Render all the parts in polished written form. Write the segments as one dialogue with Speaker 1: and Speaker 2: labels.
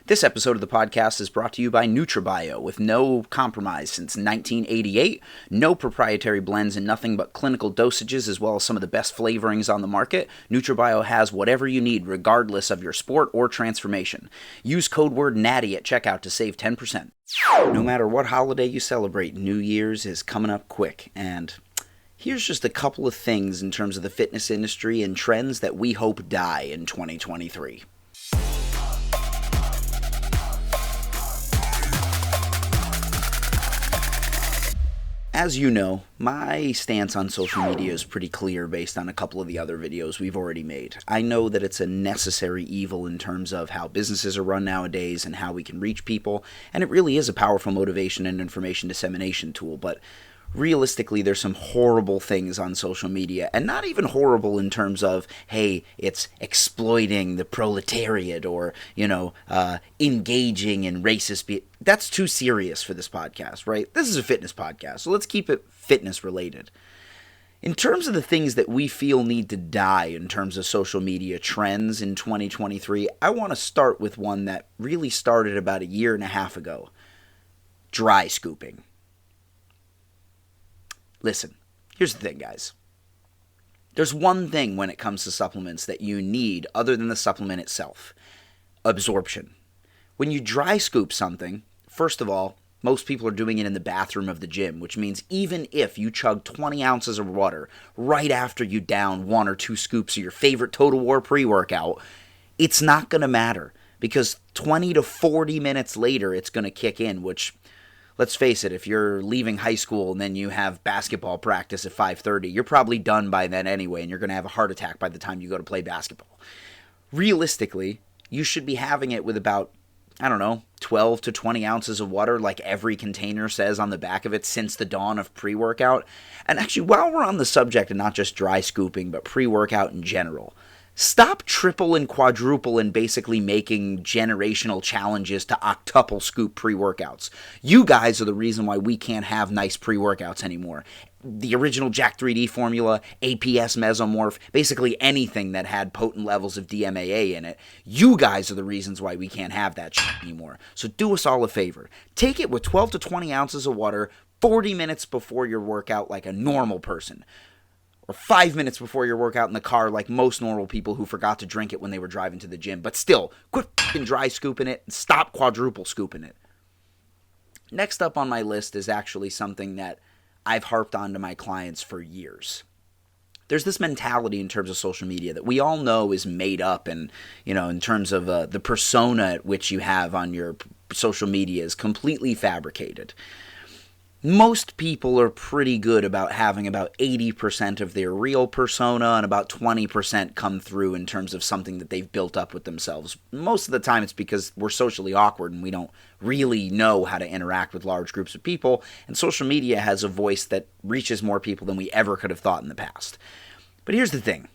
Speaker 1: This episode of the podcast is brought to you by NutraBio, with no compromise since 1988, no proprietary blends and nothing but clinical dosages, as well as some of the best flavorings on the market. NutraBio has whatever you need, regardless of your sport or transformation. Use code word NATTY at checkout to save 10%. No matter what holiday you celebrate, New Year's is coming up quick, and here's just a couple of things in terms of the fitness industry and trends that we hope die in 2023. As you know, my stance on social media is pretty clear based on a couple of the other videos we've already made. I know that it's a necessary evil in terms of how businesses are run nowadays and how we can reach people, and it really is a powerful motivation and information dissemination tool, but realistically, there's some horrible things on social media, and not even horrible in terms of, hey, it's exploiting the proletariat or, engaging in racist that's too serious for this podcast, right? This is a fitness podcast, so let's keep it fitness related. In terms of the things that we feel need to die in terms of social media trends in 2023, I want to start with one that really started about 1.5 years ago. Dry scooping. Listen, here's the thing, guys. There's one thing when it comes to supplements that you need other than the supplement itself. Absorption. When you dry scoop something, first of all, most people are doing it in the bathroom of the gym, which means even if you chug 20 ounces of water right after you down 1 or 2 scoops of your favorite Total War pre-workout, it's not going to matter because 20 to 40 minutes later it's going to kick in, which, let's face it, if you're leaving high school and then you have basketball practice at 5:30, you're probably done by then anyway, and you're going to have a heart attack by the time you go to play basketball. Realistically, you should be having it with about, 12 to 20 ounces of water, like every container says on the back of it, since the dawn of pre-workout. And actually, while we're on the subject of not just dry scooping, but pre-workout in general, stop triple and quadruple and basically making generational challenges to octuple scoop pre-workouts. You guys are the reason why we can't have nice pre-workouts anymore. The original Jack 3D formula, APS Mesomorph, basically anything that had potent levels of DMAA in it, you guys are the reasons why we can't have that shit anymore. So do us all a favor. Take it with 12 to 20 ounces of water 40 minutes before your workout like a normal person. Or 5 minutes before your workout in the car like most normal people who forgot to drink it when they were driving to the gym. But still, quit f***ing dry scooping it and stop quadruple scooping it. Next up on my list is actually something that I've harped on to my clients for years. There's this mentality in terms of social media that we all know is made up, and, in terms of the persona at which you have on your social media is completely fabricated. Most people are pretty good about having about 80% of their real persona and about 20% come through in terms of something that they've built up with themselves. Most of the time it's because we're socially awkward and we don't really know how to interact with large groups of people, and social media has a voice that reaches more people than we ever could have thought in the past. But here's the thing.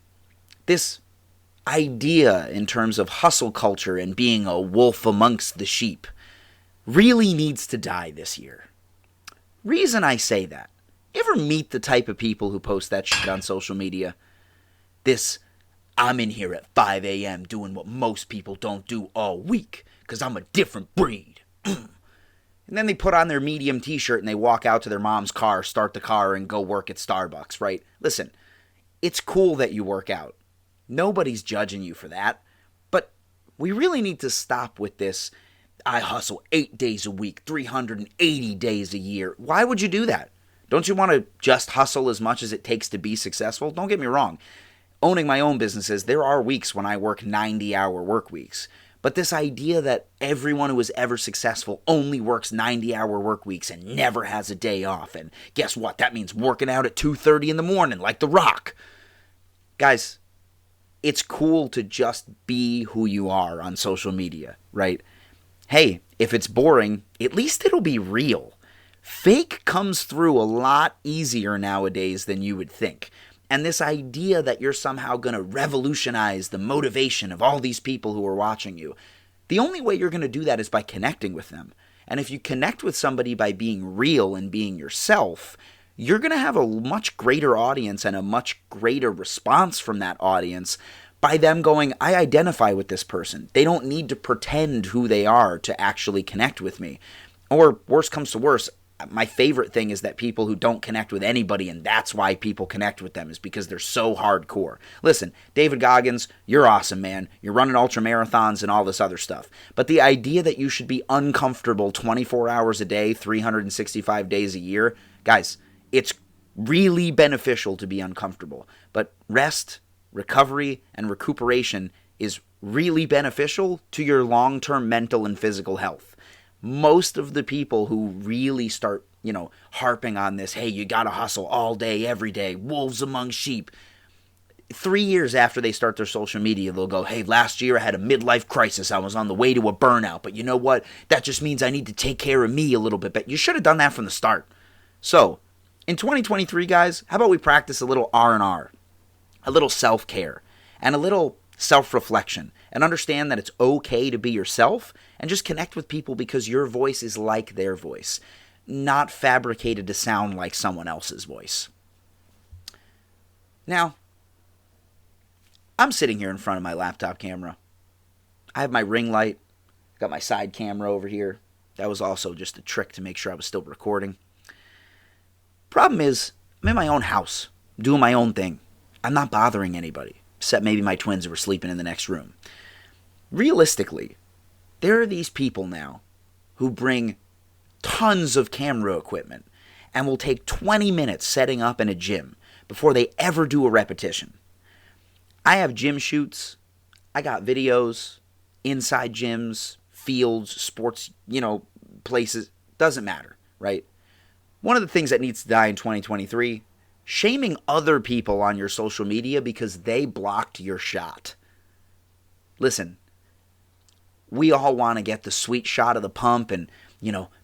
Speaker 1: This idea in terms of hustle culture and being a wolf amongst the sheep really needs to die this year. Reason I say that, you ever meet the type of people who post that shit on social media? This, I'm in here at 5 a.m. doing what most people don't do all week, because I'm a different breed. And then they put on their Medium t-shirt and they walk out to their mom's car, start the car, and go work at Starbucks, right? Listen, it's cool that you work out. Nobody's judging you for that. But we really need to stop with this, I hustle 8 days a week, 380 days a year. Why would you do that? Don't you want to just hustle as much as it takes to be successful? Don't get me wrong. Owning my own businesses, there are weeks when I work 90-hour work weeks. But this idea that everyone who is ever successful only works 90-hour work weeks and never has a day off. And guess what? That means working out at 2:30 in the morning like The Rock. Guys, it's cool to just be who you are on social media, right? Hey, if it's boring, at least it'll be real. Fake comes through a lot easier nowadays than you would think. And this idea that you're somehow going to revolutionize the motivation of all these people who are watching you, the only way you're going to do that is by connecting with them. And if you connect with somebody by being real and being yourself, you're going to have a much greater audience and a much greater response from that audience by them going, I identify with this person. They don't need to pretend who they are to actually connect with me. Or worse comes to worse, my favorite thing is that people who don't connect with anybody, and that's why people connect with them, is because they're so hardcore. Listen, David Goggins, you're awesome, man. You're running ultra marathons and all this other stuff. But the idea that you should be uncomfortable 24 hours a day, 365 days a year, guys, it's really beneficial to be uncomfortable. But rest, recovery, and recuperation is really beneficial to your long-term mental and physical health. Most of the people who really start, harping on this, hey, you gotta hustle all day, every day, wolves among sheep. 3 years after they start their social media, they'll go, hey, last year I had a midlife crisis. I was on the way to a burnout. But you know what? That just means I need to take care of me a little bit. But you should have done that from the start. So, in 2023, guys, how about we practice a little R&R, a little self-care, and a little self-reflection, and understand that it's okay to be yourself, and just connect with people because your voice is like their voice, not fabricated to sound like someone else's voice. Now, I'm sitting here in front of my laptop camera. I have my ring light, got my side camera over here. That was also just a trick to make sure I was still recording. Problem is, I'm in my own house, doing my own thing. I'm not bothering anybody, except maybe my twins who are sleeping in the next room. Realistically, there are these people now who bring tons of camera equipment and will take 20 minutes setting up in a gym before they ever do a repetition. I have gym shoots, I got videos, inside gyms, fields, sports, places, doesn't matter, right? One of the things that needs to die in 2023, shaming other people on your social media because they blocked your shot. Listen, we all want to get the sweet shot of the pump and,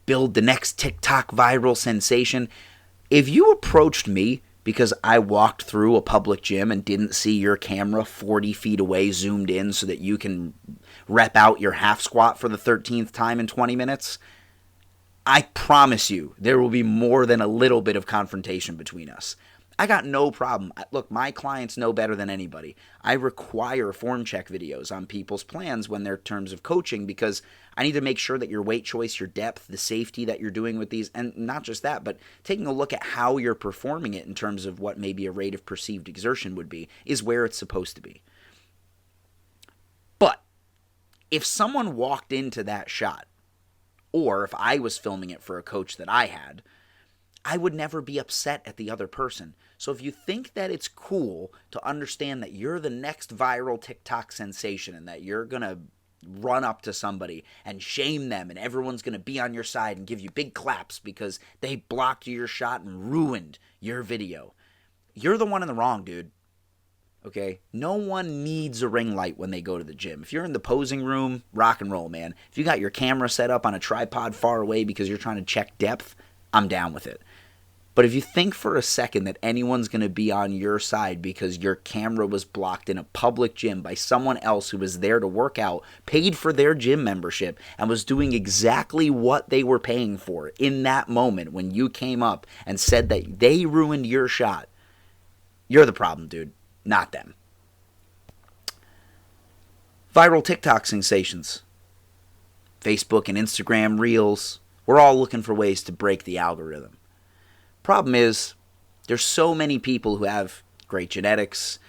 Speaker 1: build the next TikTok viral sensation. If you approached me because I walked through a public gym and didn't see your camera 40 feet away zoomed in so that you can rep out your half squat for the 13th time in 20 minutes, I promise you there will be more than a little bit of confrontation between us. I got no problem. Look, my clients know better than anybody. I require form check videos on people's plans when they're terms of coaching because I need to make sure that your weight choice, your depth, the safety that you're doing with these, and not just that, but taking a look at how you're performing it in terms of what maybe a rate of perceived exertion would be, is where it's supposed to be. But if someone walked into that shot, or if I was filming it for a coach that I had, I would never be upset at the other person. So if you think that it's cool to understand that you're the next viral TikTok sensation and that you're going to run up to somebody and shame them and everyone's going to be on your side and give you big claps because they blocked your shot and ruined your video, you're the one in the wrong, dude. Okay? No one needs a ring light when they go to the gym. If you're in the posing room, rock and roll, man. If you got your camera set up on a tripod far away because you're trying to check depth, I'm down with it. But if you think for a second that anyone's going to be on your side because your camera was blocked in a public gym by someone else who was there to work out, paid for their gym membership, and was doing exactly what they were paying for in that moment when you came up and said that they ruined your shot, you're the problem, dude, not them. Viral TikTok sensations. Facebook and Instagram Reels. We're all looking for ways to break the algorithm. Problem is, there's so many people who have great genetics,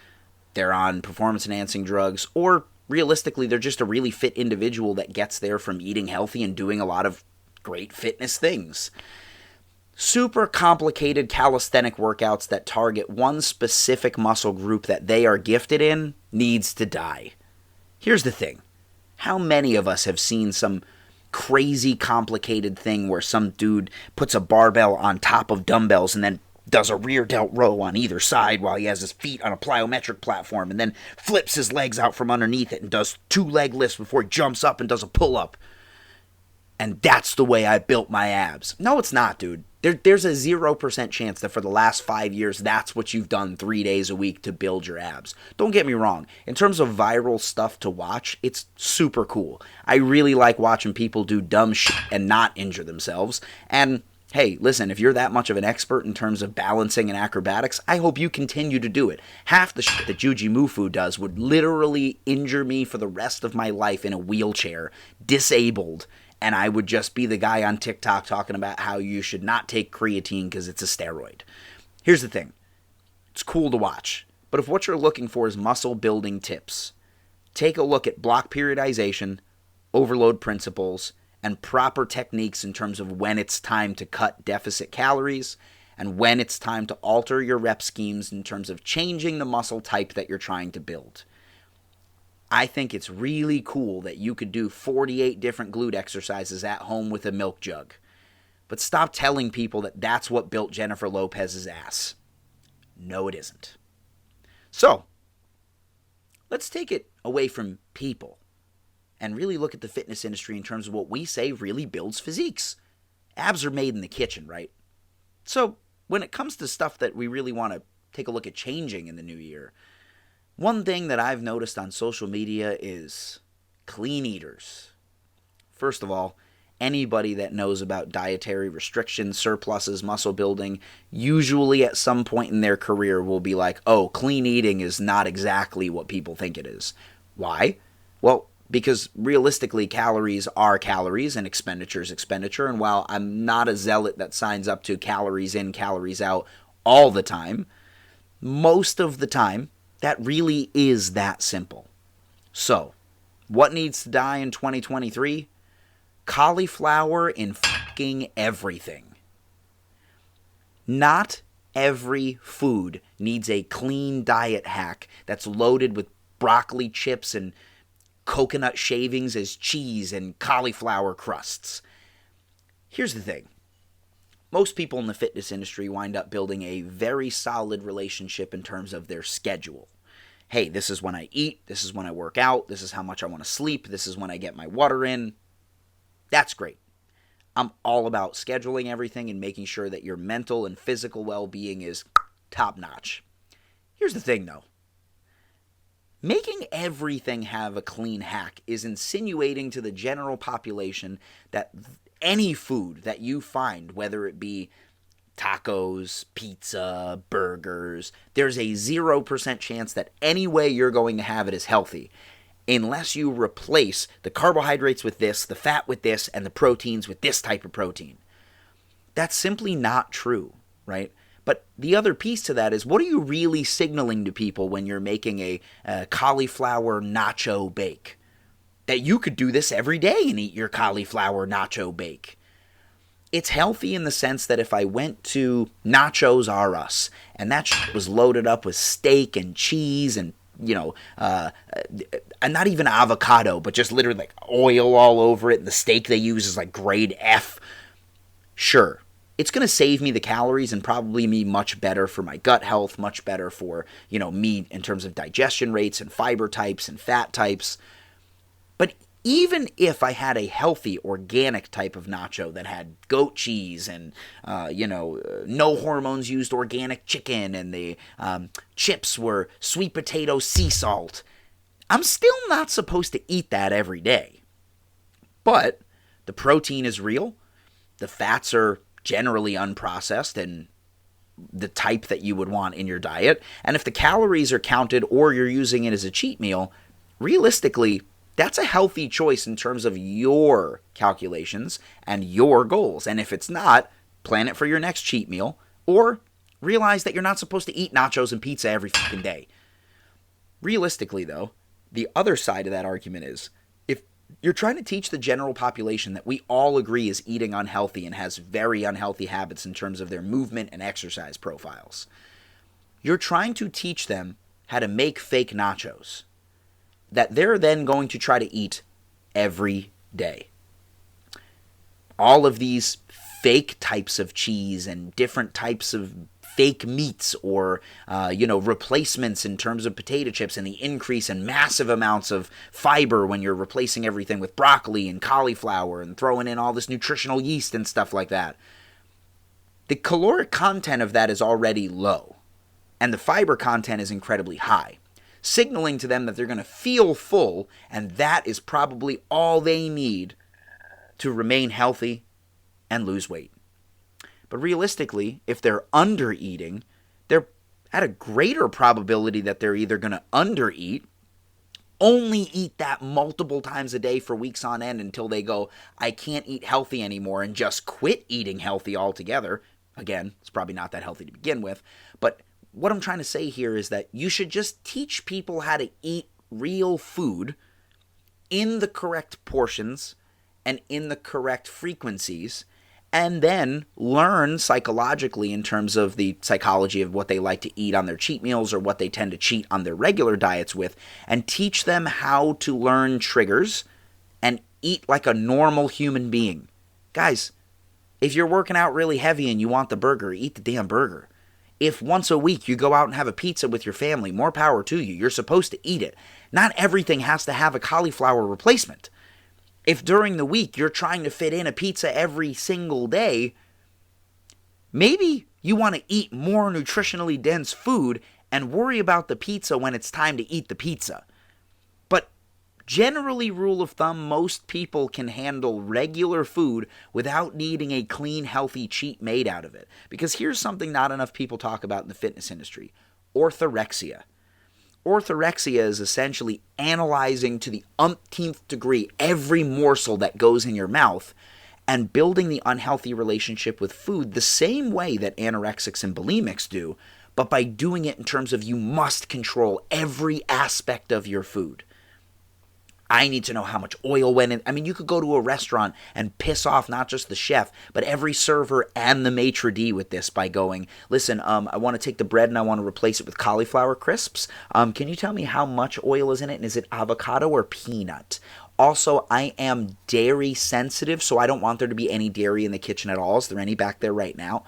Speaker 1: they're on performance-enhancing drugs, or realistically, they're just a really fit individual that gets there from eating healthy and doing a lot of great fitness things. Super complicated calisthenic workouts that target one specific muscle group that they are gifted in needs to die. Here's the thing. How many of us have seen some crazy complicated thing where some dude puts a barbell on top of dumbbells and then does a rear delt row on either side while he has his feet on a plyometric platform and then flips his legs out from underneath it and does 2 leg lifts before he jumps up and does a pull-up. And that's the way I built my abs. No, it's not, dude. There's a 0% chance that for the last 5 years, that's what you've done 3 days a week to build your abs. Don't get me wrong. In terms of viral stuff to watch, it's super cool. I really like watching people do dumb shit and not injure themselves. And Hey, listen, if you're that much of an expert in terms of balancing and acrobatics, I hope you continue to do it. Half the shit that Juji Mufu does would literally injure me for the rest of my life in a wheelchair, disabled, and I would just be the guy on TikTok talking about how you should not take creatine because it's a steroid. Here's the thing. It's cool to watch, but if what you're looking for is muscle building tips, take a look at block periodization, overload principles, and proper techniques in terms of when it's time to cut deficit calories and when it's time to alter your rep schemes in terms of changing the muscle type that you're trying to build. I think it's really cool that you could do 48 different glute exercises at home with a milk jug. But stop telling people that that's what built Jennifer Lopez's ass. No, it isn't. So, let's take it away from people and really look at the fitness industry in terms of what we say really builds physiques. Abs are made in the kitchen, right? So when it comes to stuff that we really want to take a look at changing in the new year, one thing that I've noticed on social media is clean eaters. First of all, anybody that knows about dietary restrictions, surpluses, muscle building, usually at some point in their career will be like, oh, clean eating is not exactly what people think it is. Why? Well, because realistically, calories are calories and expenditure is expenditure. And while I'm not a zealot that signs up to calories in, calories out all the time, most of the time, that really is that simple. So, what needs to die in 2023? Cauliflower in fucking everything. Not every food needs a clean diet hack that's loaded with broccoli chips and coconut shavings as cheese and cauliflower crusts. Here's the thing. Most people in the fitness industry wind up building a very solid relationship in terms of their schedule. Hey, this is when I eat, this is when I work out, this is how much I want to sleep, this is when I get my water in. That's great. I'm all about scheduling everything and making sure that your mental and physical well-being is top-notch. Here's the thing, though. Making everything have a clean hack is insinuating to the general population that any food that you find, whether it be tacos, pizza, burgers, there's a 0% chance that any way you're going to have it is healthy, unless you replace the carbohydrates with this, the fat with this, and the proteins with this type of protein. That's simply not true, right? But the other piece to that is, what are you really signaling to people when you're making a cauliflower nacho bake? That you could do this every day and eat your cauliflower nacho bake. It's healthy in the sense that if I went to Nachos R Us and that shit was loaded up with steak and cheese and, not even avocado, but just literally like oil all over it, and the steak they use is like grade F, sure. It's going to save me the calories and probably be much better for my gut health, much better for, me in terms of digestion rates and fiber types and fat types. But even if I had a healthy, organic type of nacho that had goat cheese and, no hormones used organic chicken and the chips were sweet potato sea salt, I'm still not supposed to eat that every day. But the protein is real. The fats are generally unprocessed and the type that you would want in your diet. And if the calories are counted or you're using it as a cheat meal, realistically, that's a healthy choice in terms of your calculations and your goals. And if it's not, plan it for your next cheat meal or realize that you're not supposed to eat nachos and pizza every fucking day. Realistically, though, the other side of that argument is, if you're trying to teach the general population that we all agree is eating unhealthy and has very unhealthy habits in terms of their movement and exercise profiles, you're trying to teach them how to make fake nachos that they're then going to try to eat every day. All of these fake types of cheese and different types of fake meats or, replacements in terms of potato chips and the increase in massive amounts of fiber when you're replacing everything with broccoli and cauliflower and throwing in all this nutritional yeast and stuff like that. The caloric content of that is already low, and the fiber content is incredibly high, signaling to them that they're going to feel full, and that is probably all they need to remain healthy and lose weight. But realistically, if they're under eating, they're at a greater probability that they're either going to undereat, only eat that multiple times a day for weeks on end until they go, I can't eat healthy anymore, and just quit eating healthy altogether. Again, it's probably not that healthy to begin with. But what I'm trying to say here is that you should just teach people how to eat real food in the correct portions and in the correct frequencies, and then learn psychologically in terms of the psychology of what they like to eat on their cheat meals or what they tend to cheat on their regular diets with, and teach them how to learn triggers and eat like a normal human being. Guys, if you're working out really heavy and you want the burger, eat the damn burger. If once a week you go out and have a pizza with your family, more power to you. You're supposed to eat it. Not everything has to have a cauliflower replacement. If during the week you're trying to fit in a pizza every single day, maybe you want to eat more nutritionally dense food and worry about the pizza when it's time to eat the pizza. But generally, rule of thumb, most people can handle regular food without needing a clean, healthy cheat made out of it. Because here's something not enough people talk about in the fitness industry: orthorexia. Orthorexia is essentially analyzing to the umpteenth degree every morsel that goes in your mouth and building the unhealthy relationship with food the same way that anorexics and bulimics do, but by doing it in terms of you must control every aspect of your food. I need to know how much oil went in. I mean, you could go to a restaurant and piss off not just the chef, but every server and the maitre d' with this by going, listen, I want to take the bread and I want to replace it with cauliflower crisps. Can you tell me how much oil is in it? And is it avocado or peanut? Also, I am dairy sensitive, so I don't want there to be any dairy in the kitchen at all. Is there any back there right now?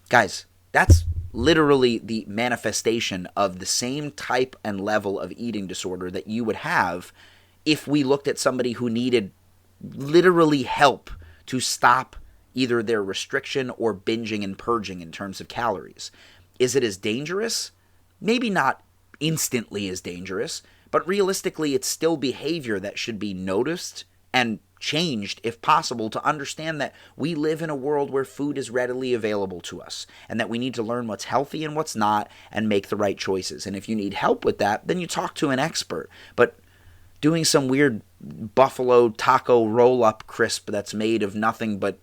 Speaker 1: Guys, that's literally the manifestation of the same type and level of eating disorder that you would have if we looked at somebody who needed literally help to stop either their restriction or binging and purging in terms of calories. Is it as dangerous? Maybe not instantly as dangerous, but realistically it's still behavior that should be noticed and changed if possible to understand that we live in a world where food is readily available to us and that we need to learn what's healthy and what's not and make the right choices. And if you need help with that, then you talk to an expert. But doing some weird buffalo taco roll-up crisp that's made of nothing but,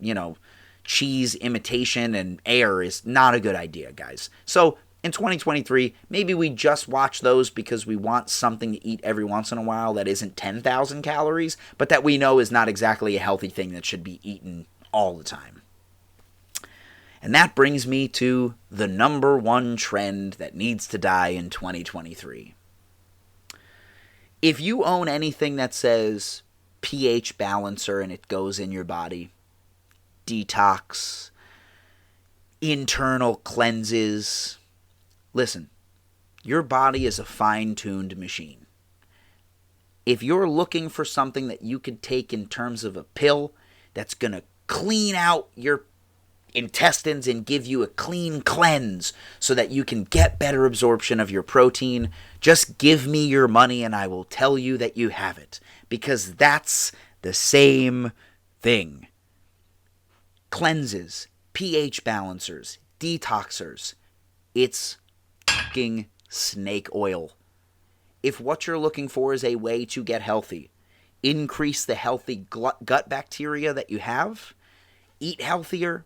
Speaker 1: cheese imitation and air is not a good idea, guys. So in 2023, maybe we just watch those because we want something to eat every once in a while that isn't 10,000 calories, but that we know is not exactly a healthy thing that should be eaten all the time. And that brings me to the number one trend that needs to die in 2023. If you own anything that says pH balancer and it goes in your body, detox, internal cleanses, listen, your body is a fine-tuned machine. If you're looking for something that you could take in terms of a pill that's going to clean out your intestines and give you a clean cleanse so that you can get better absorption of your protein, just give me your money and I will tell you that you have it, because that's the same thing. Cleanses, pH balancers, detoxers, it's fucking snake oil. If what you're looking for is a way to get healthy, increase the healthy gut bacteria that you have, eat healthier,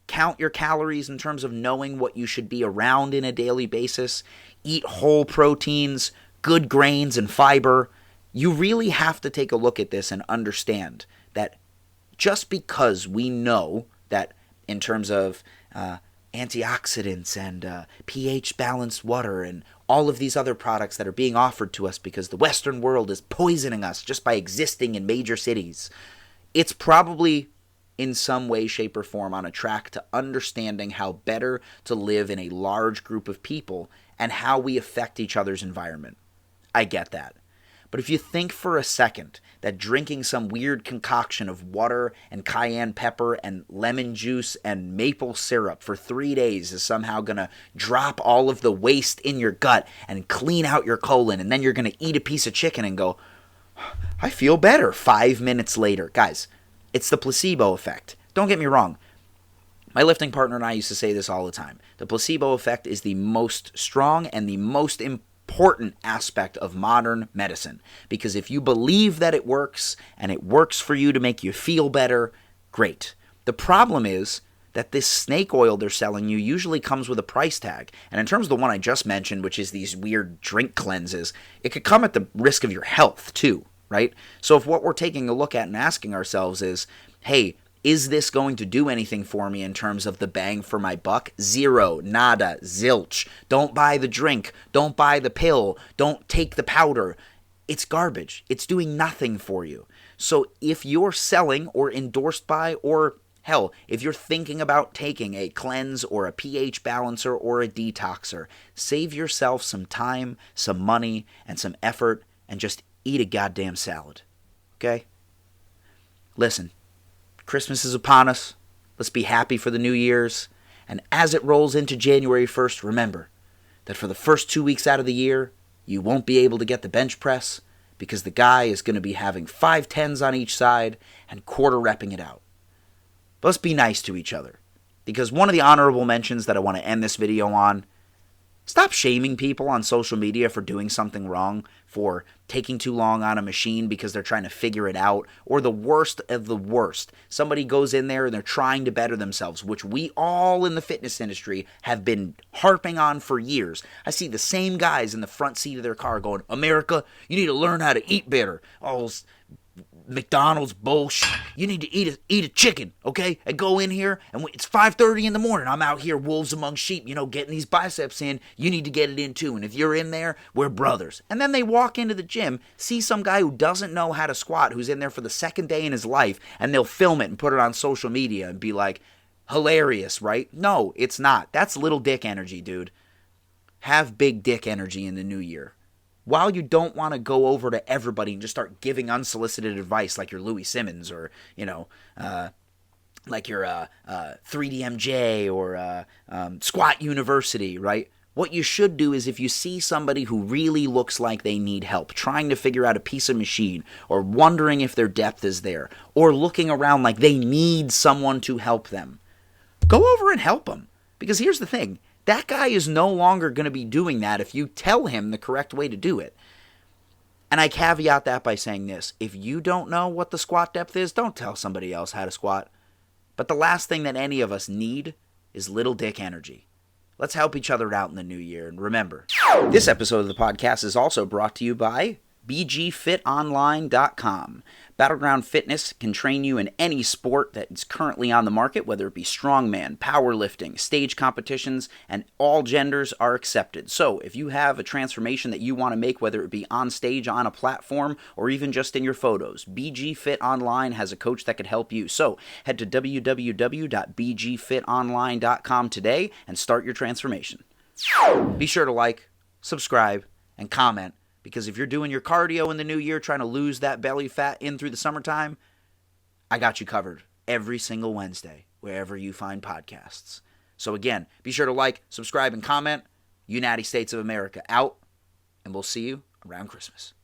Speaker 1: count your calories in terms of knowing what you should be around in a daily basis, eat whole proteins, good grains and fiber, you really have to take a look at this and understand that just because we know that in terms of antioxidants and pH balanced water and all of these other products that are being offered to us because the Western world is poisoning us just by existing in major cities, it's probably in some way, shape, or form on a track to understanding how better to live in a large group of people and how we affect each other's environment. I get that. But if you think for a second that drinking some weird concoction of water and cayenne pepper and lemon juice and maple syrup for 3 days is somehow going to drop all of the waste in your gut and clean out your colon, and then you're going to eat a piece of chicken and go, I feel better 5 minutes later. Guys, it's the placebo effect. Don't get me wrong. My lifting partner and I used to say this all the time. The placebo effect is the most strong and the most important aspect of modern medicine. Because if you believe that it works and it works for you to make you feel better, great. The problem is that this snake oil they're selling you usually comes with a price tag. And in terms of the one I just mentioned, which is these weird drink cleanses, it could come at the risk of your health too, right? So if what we're taking a look at and asking ourselves is, hey, is this going to do anything for me in terms of the bang for my buck? Zero, nada, zilch. Don't buy the drink. Don't buy the pill. Don't take the powder. It's garbage. It's doing nothing for you. So if you're selling or endorsed by, or hell, if you're thinking about taking a cleanse or a pH balancer or a detoxer, save yourself some time, some money, and some effort, and just eat a goddamn salad. Okay? Listen. Christmas is upon us. Let's be happy for the New Year's. And as it rolls into January 1st, remember that for the first 2 weeks out of the year, you won't be able to get the bench press because the guy is going to be having 5 tens on each side and quarter repping it out. But let's be nice to each other, because one of the honorable mentions that I want to end this video on, stop shaming people on social media for doing something wrong, for taking too long on a machine because they're trying to figure it out, or the worst of the worst. Somebody goes in there and they're trying to better themselves, which we all in the fitness industry have been harping on for years. I see the same guys in the front seat of their car going, America, you need to learn how to eat better. Oh, McDonald's bullshit. You need to eat a chicken, okay? And go in here, and it's 5:30 in the morning. I'm out here, wolves among sheep, getting these biceps in. You need to get it in too. And if you're in there, we're brothers. And then they walk into the gym, see some guy who doesn't know how to squat, who's in there for the second day in his life, and they'll film it and put it on social media and be like, hilarious, right? No, it's not. That's little dick energy, dude. Have big dick energy in the new year. While you don't want to go over to everybody and just start giving unsolicited advice like you're Louis Simmons or, like you're 3DMJ or Squat University, right? What you should do is if you see somebody who really looks like they need help, trying to figure out a piece of machine or wondering if their depth is there or looking around like they need someone to help them, go over and help them. Because here's the thing. That guy is no longer going to be doing that if you tell him the correct way to do it. And I caveat that by saying this. If you don't know what the squat depth is, don't tell somebody else how to squat. But the last thing that any of us need is little dick energy. Let's help each other out in the new year. And remember, this episode of the podcast is also brought to you by bgfitonline.com. Battleground Fitness can train you in any sport that is currently on the market, whether it be strongman, powerlifting, stage competitions, and all genders are accepted. So if you have a transformation that you want to make, whether it be on stage, on a platform, or even just in your photos, BG Fit Online has a coach that could help you. So head to www.bgfitonline.com today and start your transformation. Be sure to like, subscribe, and comment. Because if you're doing your cardio in the new year, trying to lose that belly fat in through the summertime, I got you covered every single Wednesday, wherever you find podcasts. So again, be sure to like, subscribe, and comment. U-Natty States of America out, and we'll see you around Christmas.